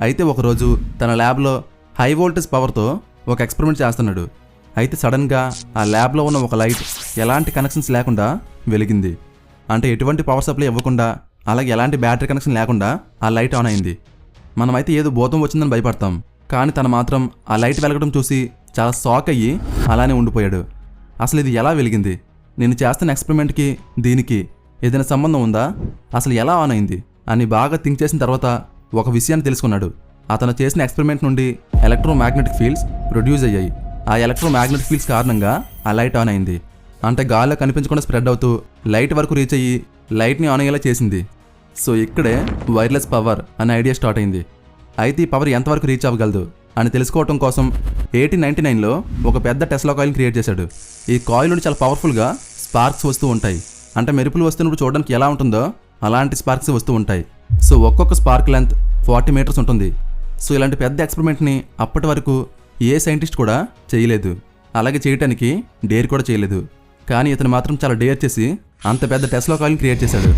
అయితే ఒకరోజు తన ల్యాబ్లో హై వోల్టేజ్ పవర్తో ఒక ఎక్స్పెరిమెంట్ చేస్తున్నాడు. అయితే సడన్గా ఆ ల్యాబ్లో ఉన్న ఒక లైట్ ఎలాంటి కనెక్షన్స్ లేకుండా వెలిగింది. అంటే ఎటువంటి పవర్ సప్లై ఇవ్వకుండా, అలాగే ఎలాంటి బ్యాటరీ కనెక్షన్ లేకుండా ఆ లైట్ ఆన్ అయింది. మనమైతే ఏదో భూతం వచ్చిందని భయపడతాం, కానీ తను మాత్రం ఆ లైట్ వెలగడం చూసి చాలా షాక్ అయ్యి అలానే ఉండిపోయాడు. అసలు ఇది ఎలా వెలిగింది, నేను చేస్తున్న ఎక్స్పెరిమెంట్కి దీనికి ఏదైనా సంబంధం ఉందా, అసలు ఎలా ఆన్ అయింది అని బాగా థింక్ చేసిన తర్వాత ఒక విషయాన్ని తెలుసుకున్నాడు. అతను చేసిన ఎక్స్పెరిమెంట్ నుండి ఎలక్ట్రోమాగ్నెటిక్ ఫీల్డ్స్ ప్రొడ్యూస్ అయ్యాయి. ఆ ఎలక్ట్రోమాగ్నెటిక్ ఫీల్డ్స్ కారణంగా ఆ లైట్ ఆన్ అయింది. అంటే గాల్లో కనిపించకుండా స్ప్రెడ్ అవుతూ లైట్ వరకు రీచ్ అయ్యి లైట్ని ఆన్ అయ్యేలా చేసింది. సో ఇక్కడే వైర్లెస్ పవర్ అనే ఐడియా స్టార్ట్ అయింది. అయితే ఈ పవర్ ఎంతవరకు రీచ్ అవ్వగలదు అని తెలుసుకోవడం కోసం 1899లో ఒక పెద్ద టెస్లా కాయిల్ని క్రియేట్ చేశాడు. ఈ కాయిల్ నుండి చాలా పవర్ఫుల్గా స్పార్క్స్ వస్తూ ఉంటాయి. అంటే మెరుపులు వస్తున్నప్పుడు చూడడానికి ఎలా ఉంటుందో అలాంటి స్పార్క్స్ వస్తూ ఉంటాయి. సో ఒక్కొక్క స్పార్క్ లెంత్ 40 మీటర్స్ ఉంటుంది. సో ఇలాంటి పెద్ద ఎక్స్పెరిమెంట్ని అప్పటి వరకు ఏ సైంటిస్ట్ కూడా చేయలేదు, అలాగే చేయటానికి డేర్ కూడా చేయలేదు. కానీ ఇతను మాత్రం చాలా డేర్ చేసి అంత పెద్ద టెస్లా కాయిల్ని క్రియేట్ చేశాడు.